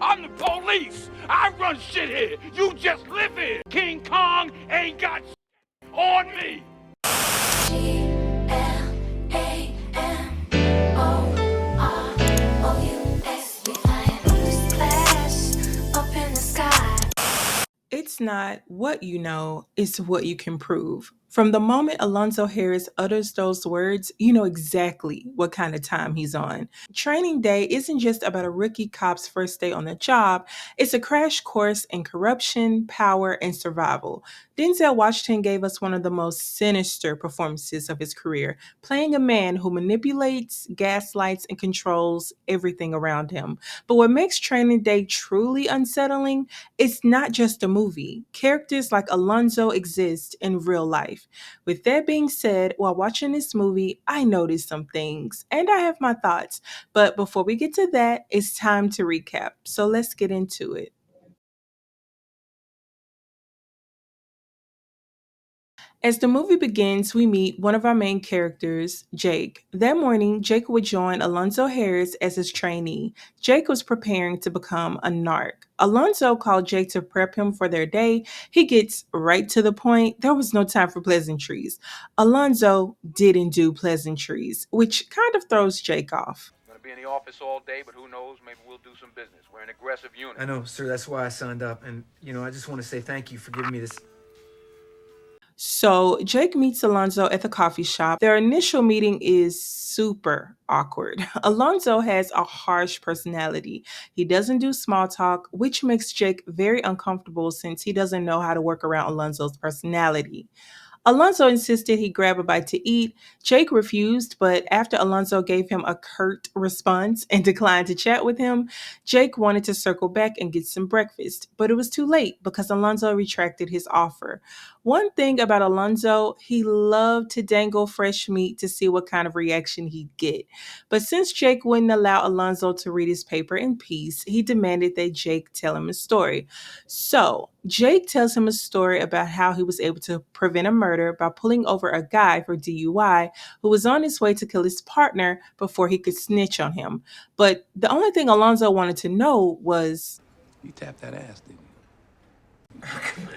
I'm the police. I run shit here. You just live here. King Kong ain't got on me. It's not what you know, it's what you can prove. From the moment Alonzo Harris utters those words, you know exactly what kind of time he's on. Training Day isn't just about a rookie cop's first day on the job, it's a crash course in corruption, power, and survival. Denzel Washington gave us one of the most sinister performances of his career, playing a man who manipulates, gaslights, and controls everything around him. But what makes Training Day truly unsettling, it's not just a movie. Characters like Alonzo exist in real life. With that being said, while watching this movie, I noticed some things and I have my thoughts. But before we get to that, it's time to recap. So let's get into it. As the movie begins, we meet one of our main characters, Jake. That morning, Jake would join Alonzo Harris as his trainee. Jake was preparing to become a narc. Alonzo called Jake to prep him for their day. He gets right to the point. There was no time for pleasantries. Alonzo didn't do pleasantries, which kind of throws Jake off. Gonna be in the office all day, but who knows? Maybe we'll do some business. We're an aggressive unit. I know, sir. That's why I signed up. And, I just want to say thank you for giving me this. So Jake meets Alonzo at the coffee shop. Their initial meeting is super awkward. Alonzo has a harsh personality. He doesn't do small talk, which makes Jake very uncomfortable since he doesn't know how to work around Alonzo's personality. Alonzo insisted he grab a bite to eat. Jake refused, but after Alonzo gave him a curt response and declined to chat with him, Jake wanted to circle back and get some breakfast, but it was too late because Alonzo retracted his offer. One thing about Alonzo, he loved to dangle fresh meat to see what kind of reaction he'd get. But since Jake wouldn't allow Alonzo to read his paper in peace, he demanded that Jake tell him a story. So, Jake tells him a story about how he was able to prevent a murder by pulling over a guy for DUI who was on his way to kill his partner before he could snitch on him. But the only thing Alonzo wanted to know was, You tapped that ass, didn't you?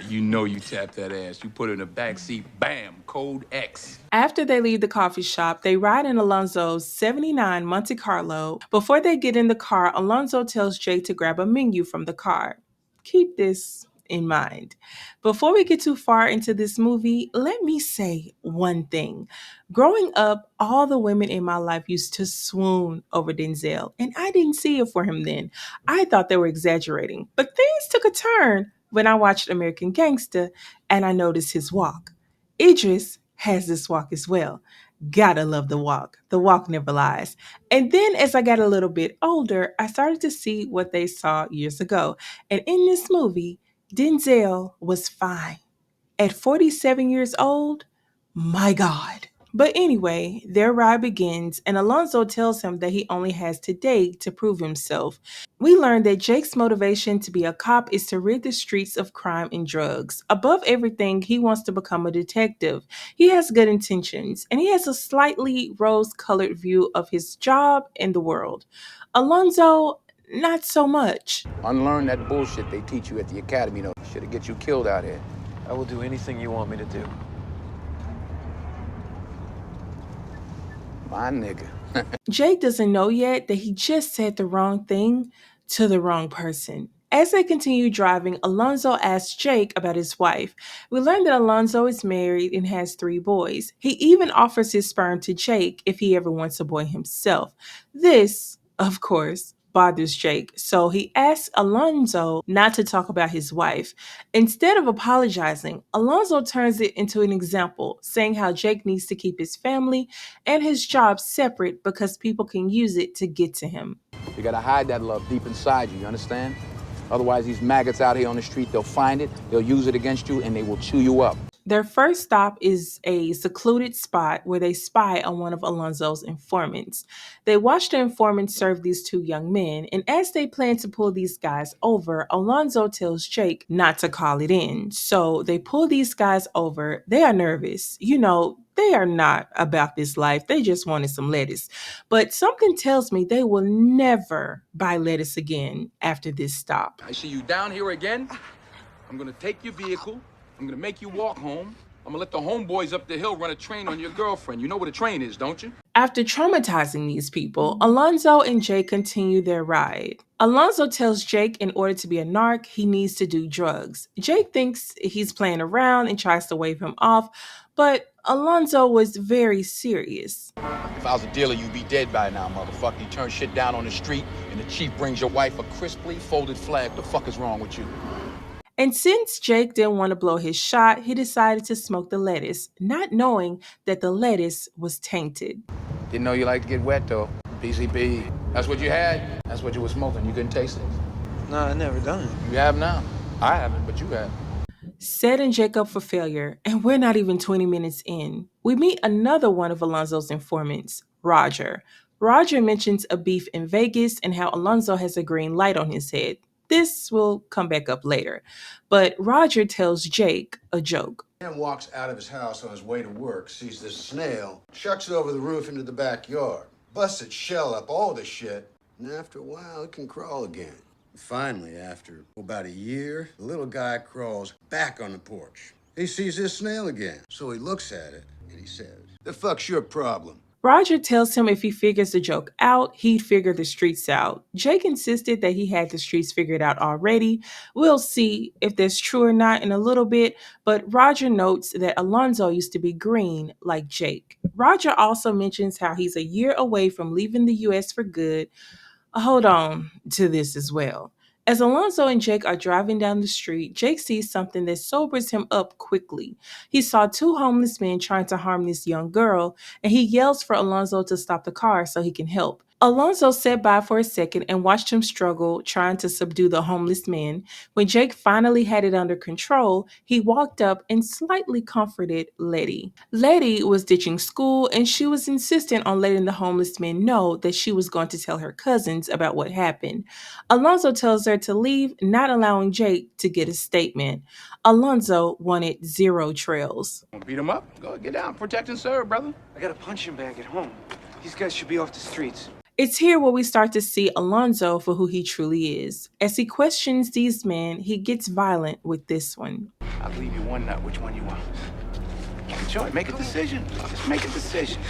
You know you tapped that ass. You put it in the back seat. Bam, code X. after they leave the coffee shop, they ride in Alonzo's 79 Monte Carlo. Before they get in the car, Alonzo tells Jake to grab a menu from the car. Keep this in mind. Before we get too far into this movie, let me say one thing. Growing up, all the women in my life used to swoon over Denzel, and I didn't see it for him then. I thought they were exaggerating, but things took a turn when I watched American Gangster and I noticed his walk. Idris has this walk as well. Gotta love the walk. The walk never lies. And then as I got a little bit older, I started to see what they saw years ago. And in this movie, Denzel was fine. At 47 years old, my God. But anyway, their ride begins, and Alonzo tells him that he only has today to prove himself. We learn that Jake's motivation to be a cop is to rid the streets of crime and drugs. Above everything, he wants to become a detective. He has good intentions, and he has a slightly rose colored view of his job and the world. Alonzo, not so much. Unlearn that bullshit they teach you at the academy, though. Shit'll get you killed out here. I will do anything you want me to do. My nigga. Jake doesn't know yet that he just said the wrong thing to the wrong person. As they continue driving, Alonzo asks Jake about his wife. We learn that Alonzo is married and has 3 boys. He even offers his sperm to Jake if he ever wants a boy himself. This, of course, bothers Jake, so he asks Alonzo not to talk about his wife. Instead of apologizing, Alonzo turns it into an example, saying how Jake needs to keep his family and his job separate because people can use it to get to him. You gotta hide that love deep inside you understand? Otherwise, these maggots out here on the street, they'll find it, they'll use it against you, and they will chew you up. Their first stop is a secluded spot where they spy on one of Alonzo's informants. They watch the informant serve these two young men, and as they plan to pull these guys over, Alonzo tells Jake not to call it in. So they pull these guys over. They are nervous. They are not about this life. They just wanted some lettuce. But something tells me they will never buy lettuce again after this stop. I see you down here again. I'm gonna take your vehicle. I'm gonna make you walk home. I'm gonna let the homeboys up the hill run a train on your girlfriend. You know what a train is, don't you? After traumatizing these people, Alonzo and Jake continue their ride. Alonzo tells Jake in order to be a narc, he needs to do drugs. Jake thinks he's playing around and tries to wave him off, but Alonzo was very serious. If I was a dealer, you'd be dead by now, motherfucker. You turn shit down on the street, and the chief brings your wife a crisply folded flag. What the fuck is wrong with you? And since Jake didn't want to blow his shot, he decided to smoke the lettuce, not knowing that the lettuce was tainted. Didn't know you liked to get wet, though. PCP. That's what you had. That's what you were smoking. You couldn't taste it. No, I never done it. You have now. I haven't, but you have. Setting Jake up for failure, and we're not even 20 minutes in. We meet another one of Alonzo's informants, Roger. Roger mentions a beef in Vegas and how Alonzo has a green light on his head. This will come back up later. But Roger tells Jake a joke. Man walks out of his house on his way to work, sees this snail, chucks it over the roof into the backyard, busts its shell up, all the shit, and after a while it can crawl again. Finally, after about a year, the little guy crawls back on the porch. He sees this snail again, so he looks at it and he says, "The fuck's your problem?" Roger tells him if he figures the joke out, he'd figure the streets out. Jake insisted that he had the streets figured out already. We'll see if that's true or not in a little bit, but Roger notes that Alonzo used to be green like Jake. Roger also mentions how he's a year away from leaving the US for good. Hold on to this as well. As Alonzo and Jake are driving down the street, Jake sees something that sobers him up quickly. He saw two homeless men trying to harm this young girl, and he yells for Alonzo to stop the car so he can help. Alonzo sat by for a second and watched him struggle trying to subdue the homeless men. When Jake finally had it under control, he walked up and slightly comforted Letty. Letty was ditching school, and she was insistent on letting the homeless men know that she was going to tell her cousins about what happened. Alonzo tells her to leave, not allowing Jake to get a statement. Alonzo wanted zero trails. Want to beat him up? Go get down. Protect and serve, brother. I got a punching bag at home. These guys should be off the streets. It's here where we start to see Alonzo for who he truly is. As he questions these men, he gets violent with this one. I'll leave you one nut. Which one you want? Enjoy. Make a decision. Just make a decision.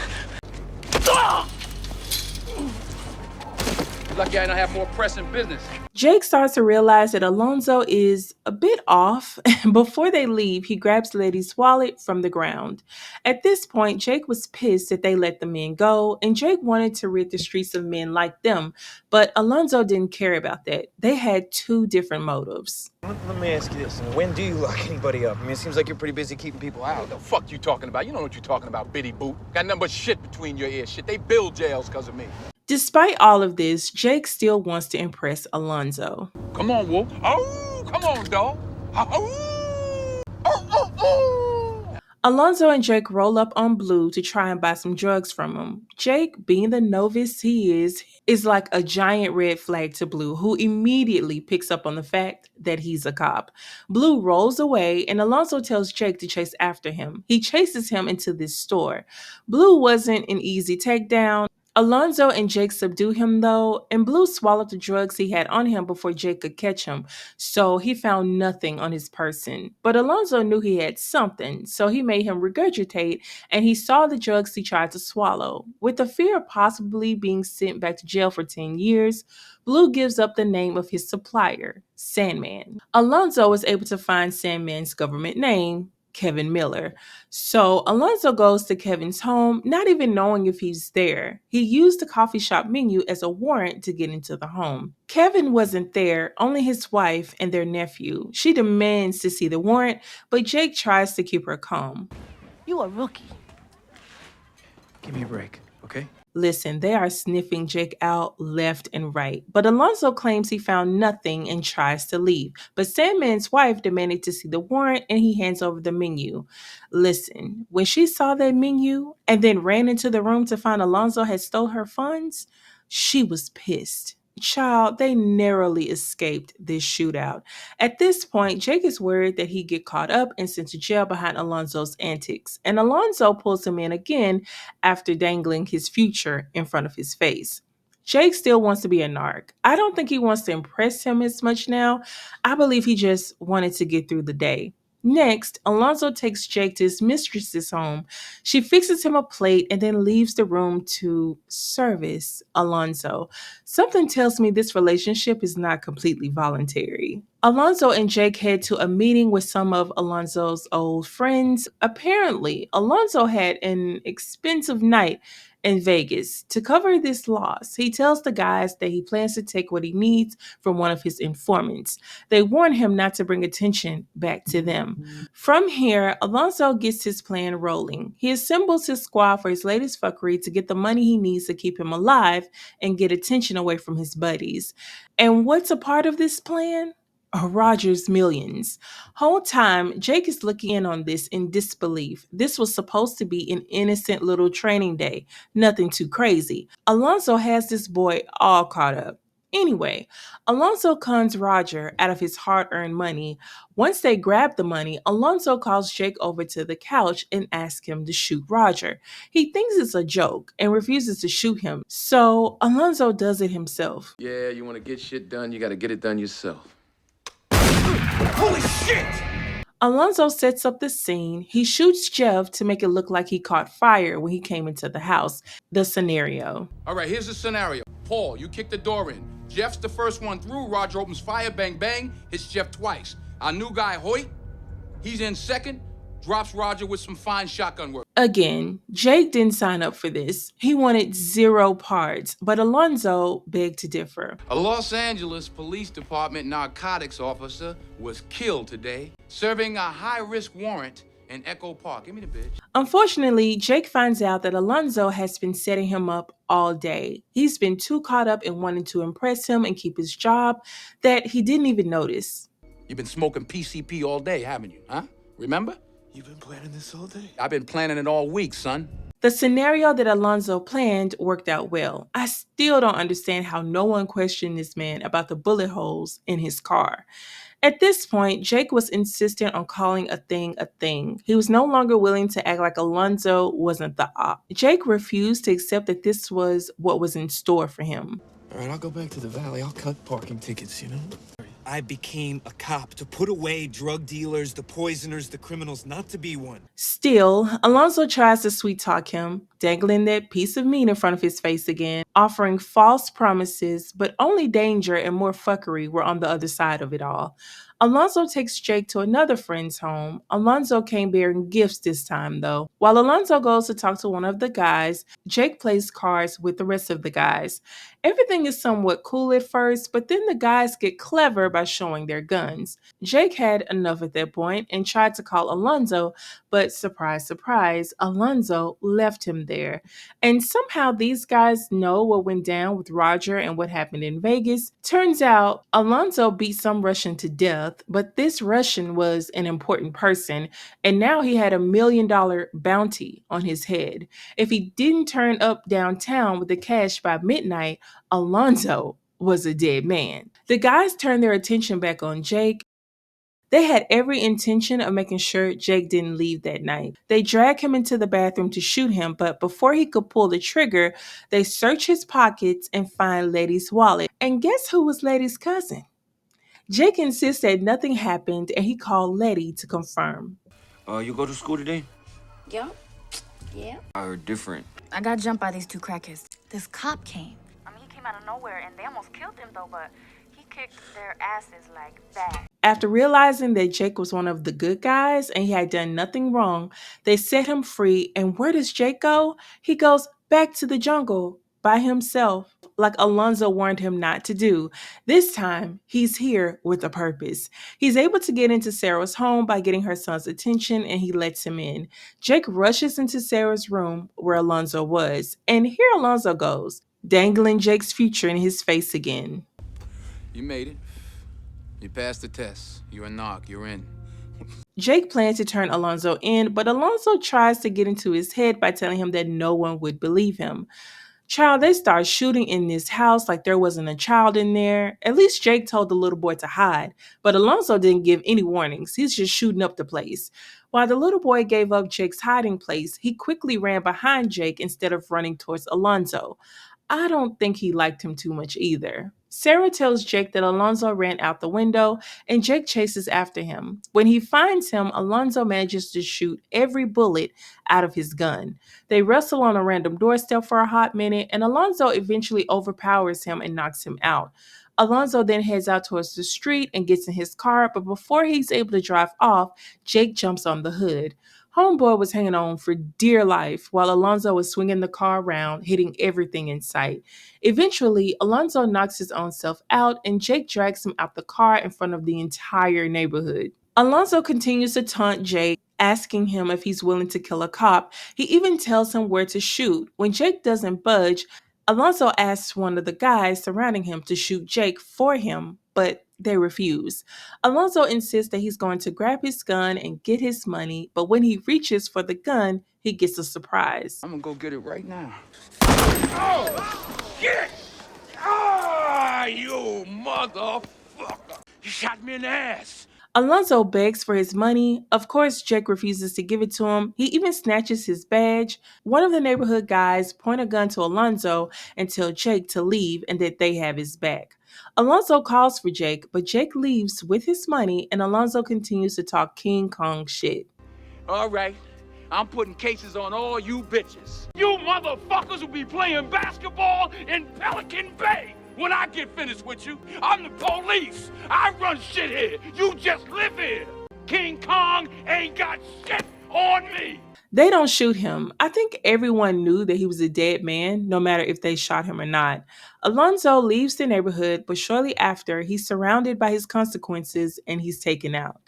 You're lucky I don't have more pressing business. Jake starts to realize that Alonzo is a bit off. Before they leave, he grabs Letty's wallet from the ground. At this point, Jake was pissed that they let the men go, and Jake wanted to rid the streets of men like them, but Alonzo didn't care about that. They had two different motives. Let me ask you this. When do you lock anybody up? I mean, it seems like you're pretty busy keeping people out. What the fuck you talking about? You know what you're talking about, bitty boot. Got nothing but shit between your ears. Shit, they build jails because of me. Despite all of this, Jake still wants to impress Alonzo. Come on, Wolf. Oh, come on, dog. Oh, oh, oh, oh. Alonzo and Jake roll up on Blue to try and buy some drugs from him. Jake, being the novice he is like a giant red flag to Blue, who immediately picks up on the fact that he's a cop. Blue rolls away, and Alonzo tells Jake to chase after him. He chases him into this store. Blue wasn't an easy takedown. Alonzo and Jake subdue him though, and Blue swallowed the drugs he had on him before Jake could catch him, so he found nothing on his person. But Alonzo knew he had something, so he made him regurgitate, and he saw the drugs he tried to swallow. With the fear of possibly being sent back to jail for 10 years, Blue gives up the name of his supplier, Sandman. Alonzo was able to find Sandman's government name, Kevin Miller. So Alonzo goes to Kevin's home, not even knowing if he's there. He used the coffee shop menu as a warrant to get into the home. Kevin wasn't there, only his wife and their nephew. She demands to see the warrant, but Jake tries to keep her calm. You a rookie. Give me a break, okay? Listen, they are sniffing Jake out left and right, but Alonzo claims he found nothing and tries to leave. But Sandman's wife demanded to see the warrant and he hands over the menu. Listen, when she saw that menu and then ran into the room to find Alonzo had stole her funds, she was pissed. Child, they narrowly escaped this shootout. At this point, Jake is worried that he'd get caught up and sent to jail behind Alonzo's antics, and Alonzo pulls him in again after dangling his future in front of his face. Jake still wants to be a narc. I don't think he wants to impress him as much now. I believe he just wanted to get through the day. Next, Alonzo takes Jake to his mistress's home. She fixes him a plate and then leaves the room to service Alonzo. Something tells me this relationship is not completely voluntary. Alonzo and Jake head to a meeting with some of Alonzo's old friends. Apparently, Alonzo had an expensive night in Vegas. To cover this loss, he tells the guys that he plans to take what he needs from one of his informants. They warn him not to bring attention back to them. From here, Alonzo gets his plan rolling. He assembles his squad for his latest fuckery to get the money he needs to keep him alive and get attention away from his buddies. And what's a part of this plan? Roger's millions. Whole time, Jake is looking in on this in disbelief. This was supposed to be an innocent little training day, nothing too crazy. Alonzo has this boy all caught up. Anyway, Alonzo cons Roger out of his hard-earned money. Once they grab the money, Alonzo calls Jake over to the couch and asks him to shoot Roger. He thinks it's a joke and refuses to shoot him, so Alonzo does it himself. Yeah, you want to get shit done, you got to get it done yourself. Holy shit! Alonzo sets up the scene. He shoots Jeff to make it look like he caught fire when he came into the house. The scenario. All right, here's the scenario. Paul, you kick the door in. Jeff's the first one through. Roger opens fire, bang, bang, hits Jeff twice. Our new guy, Hoyt, he's in second, drops Roger with some fine shotgun work. Again, Jake didn't sign up for this. He wanted 0 parts, but Alonzo begged to differ. A Los Angeles Police Department narcotics officer was killed today, serving a high-risk warrant in Echo Park. Give me the bitch. Unfortunately, Jake finds out that Alonzo has been setting him up all day. He's been too caught up in wanting to impress him and keep his job that he didn't even notice. You've been smoking PCP all day, haven't you, huh? Remember? You've been planning this all day? I've been planning it all week, son. The scenario that Alonzo planned worked out well. I still don't understand how no one questioned this man about the bullet holes in his car. At this point, Jake was insistent on calling a thing a thing. He was no longer willing to act like Alonzo wasn't the op. Jake refused to accept that this was what was in store for him. All right, I'll go back to the valley. I'll cut parking tickets, you know? I became a cop to put away drug dealers, the poisoners, the criminals, not to be one. Still, Alonzo tries to sweet talk him, dangling that piece of meat in front of his face again, offering false promises, but only danger and more fuckery were on the other side of it all. Alonzo takes Jake to another friend's home. Alonzo came bearing gifts this time, though. While Alonzo goes to talk to one of the guys, Jake plays cards with the rest of the guys. Everything is somewhat cool at first, but then the guys get clever by showing their guns. Jake had enough at that point and tried to call Alonzo, but surprise, surprise, Alonzo left him there. And somehow these guys know what went down with Roger and what happened in Vegas. Turns out Alonzo beat some Russian to death, but this Russian was an important person, and now he had $1 million bounty on his head. If he didn't turn up downtown with the cash by midnight, Alonzo was a dead man. The guys turned their attention back on Jake. They had every intention of making sure Jake didn't leave that night. They drag him into the bathroom to shoot him, but before he could pull the trigger, they search his pockets and find Letty's wallet. And guess who was Letty's cousin? Jake insists that nothing happened, and he called Letty to confirm. You go to school today? Yeah. Yeah. Or different? I got jumped by these 2 crackheads. This cop came. I mean, he came out of nowhere, and they almost killed him, though, but he kicked their asses like that. After realizing that Jake was one of the good guys and he had done nothing wrong, they set him free. And where does Jake go? He goes back to the jungle by himself, like Alonzo warned him not to do. This time, he's here with a purpose. He's able to get into Sarah's home by getting her son's attention, and he lets him in. Jake rushes into Sarah's room where Alonzo was, and here Alonzo goes, dangling Jake's future in his face again. You made it. You passed the test. You're a knock. You're in. Jake plans to turn Alonzo in, but Alonzo tries to get into his head by telling him that no one would believe him. Child, they start shooting in this house like there wasn't a child in there. At least Jake told the little boy to hide, but Alonzo didn't give any warnings. He's just shooting up the place. While the little boy gave up Jake's hiding place, he quickly ran behind Jake instead of running towards Alonzo. I don't think he liked him too much either. Sarah tells Jake that Alonzo ran out the window and Jake chases after him. When he finds him, Alonzo manages to shoot every bullet out of his gun. They wrestle on a random doorstep for a hot minute, and Alonzo eventually overpowers him and knocks him out. Alonzo then heads out towards the street and gets in his car, but before he's able to drive off, Jake jumps on the hood. Homeboy was hanging on for dear life while Alonzo was swinging the car around, hitting everything in sight. Eventually, Alonzo knocks his own self out and Jake drags him out the car in front of the entire neighborhood. Alonzo continues to taunt Jake, asking him if he's willing to kill a cop. He even tells him where to shoot. When Jake doesn't budge, Alonzo asks one of the guys surrounding him to shoot Jake for him, but they refuse. Alonzo insists that he's going to grab his gun and get his money, but when he reaches for the gun, he gets a surprise. I'm gonna go get it right now. Oh, shit! Ah, you motherfucker! You shot me in the ass! Alonzo begs for his money. Of course, Jake refuses to give it to him. He even snatches his badge. One of the neighborhood guys point a gun to Alonzo and tell Jake to leave and that they have his back. Alonzo calls for Jake, but Jake leaves with his money and Alonzo continues to talk King Kong shit. All right, I'm putting cases on all you bitches. You motherfuckers will be playing basketball in Pelican Bay when I get finished with you. I'm the police. I run shit here. You just live here. King Kong ain't got shit on me. They don't shoot him. I think everyone knew that he was a dead man, no matter if they shot him or not. Alonzo leaves the neighborhood, but shortly after, he's surrounded by his consequences and he's taken out.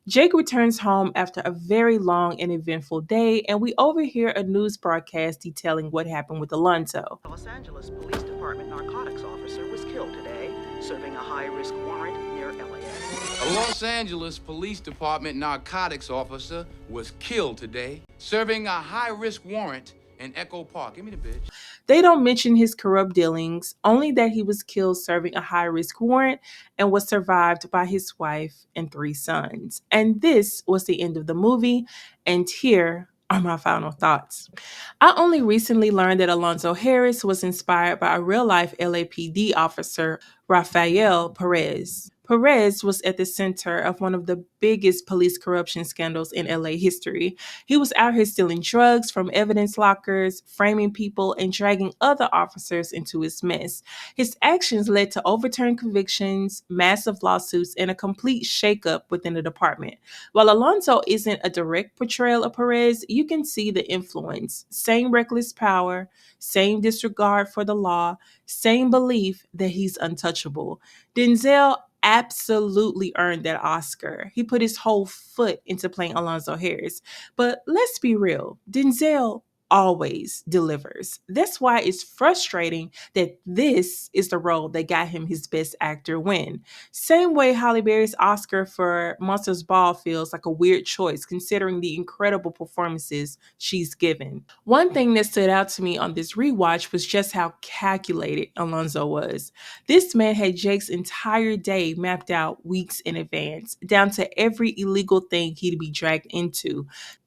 Jake returns home after a very long and eventful day, and we overhear a news broadcast detailing what happened with Alonzo. Los Angeles Police Department narcotics officer was killed today, serving a high-risk warrant near LAX. A Los Angeles Police Department narcotics officer was killed today, serving a high-risk warrant in Echo Park. Give me the bitch. They don't mention his corrupt dealings, only that he was killed serving a high-risk warrant and was survived by his wife and 3 sons. And this was the end of the movie, and here are my final thoughts. I only recently learned that Alonzo Harris was inspired by a real-life LAPD officer, Rafael Perez. Perez was at the center of one of the biggest police corruption scandals in LA history. He was out here stealing drugs from evidence lockers, framing people, and dragging other officers into his mess. His actions led to overturned convictions, massive lawsuits, and a complete shakeup within the department. While Alonzo isn't a direct portrayal of Perez, you can see the influence. Same reckless power, same disregard for the law, same belief that he's untouchable. Denzel absolutely earned that Oscar. He put his whole foot into playing Alonzo Harris. But let's be real, Denzel always delivers. That's why it's frustrating that this is the role that got him his Best Actor win. Same way Halle Berry's Oscar for Monsters Ball feels like a weird choice considering the incredible performances she's given. One thing that stood out to me on this rewatch was just how calculated Alonzo was. This man had Jake's entire day mapped out weeks in advance, down to every illegal thing he'd be dragged into.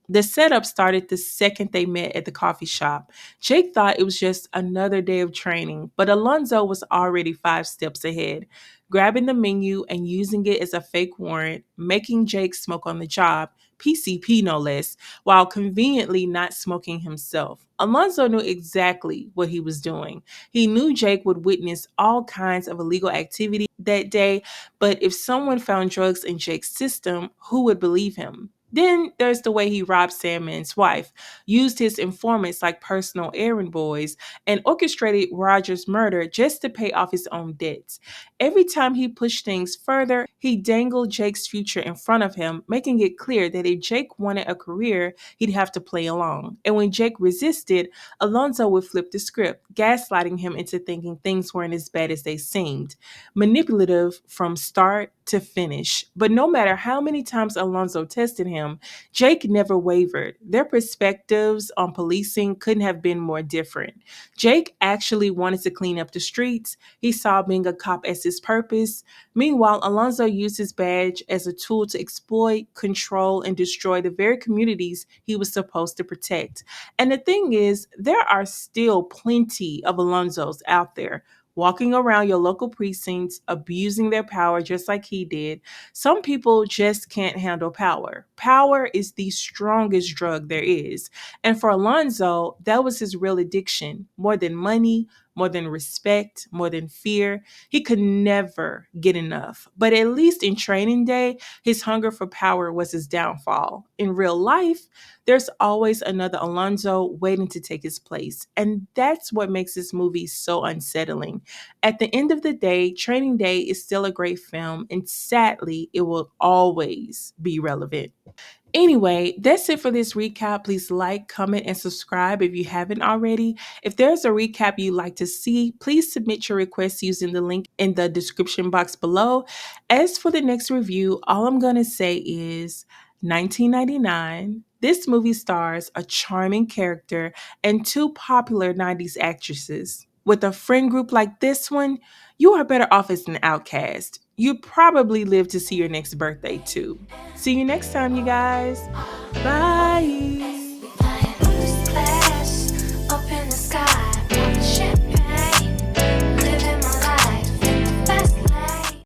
The setup started the second they met at the coffee shop. Jake thought it was just another day of training, but Alonzo was already 5 steps ahead, grabbing the menu and using it as a fake warrant, making Jake smoke on the job, PCP no less, while conveniently not smoking himself. Alonzo knew exactly what he was doing. He knew Jake would witness all kinds of illegal activity that day, but if someone found drugs in Jake's system, who would believe him? Then there's the way he robbed Sandman's wife, used his informants like personal errand boys, and orchestrated Roger's murder just to pay off his own debts. Every time he pushed things further, he dangled Jake's future in front of him, making it clear that if Jake wanted a career, he'd have to play along. And when Jake resisted, Alonzo would flip the script, gaslighting him into thinking things weren't as bad as they seemed. Manipulative from start to finish. But no matter how many times Alonzo tested him, Jake never wavered. Their perspectives on policing couldn't have been more different. Jake actually wanted to clean up the streets. He saw being a cop as his purpose. Meanwhile, Alonzo used his badge as a tool to exploit, control, and destroy the very communities he was supposed to protect. And the thing is, there are still plenty of Alonzos out there walking around your local precincts, abusing their power just like he did. Some people just can't handle power. Power is the strongest drug there is. And for Alonzo, that was his real addiction. More than money, more than respect, more than fear. He could never get enough. But at least in Training Day, his hunger for power was his downfall. In real life, there's always another Alonzo waiting to take his place. And that's what makes this movie so unsettling. At the end of the day, Training Day is still a great film, and sadly, it will always be relevant. Anyway, that's it for this recap. Please like, comment, and subscribe if you haven't already. If there's a recap you'd like to see, please submit your request using the link in the description box below. As for the next review, all I'm going to say is 1999. This movie stars a charming character and two popular 90s actresses. With a friend group like this one, you are better off as an outcast. You probably live to see your next birthday too. See you next time, you guys. Bye.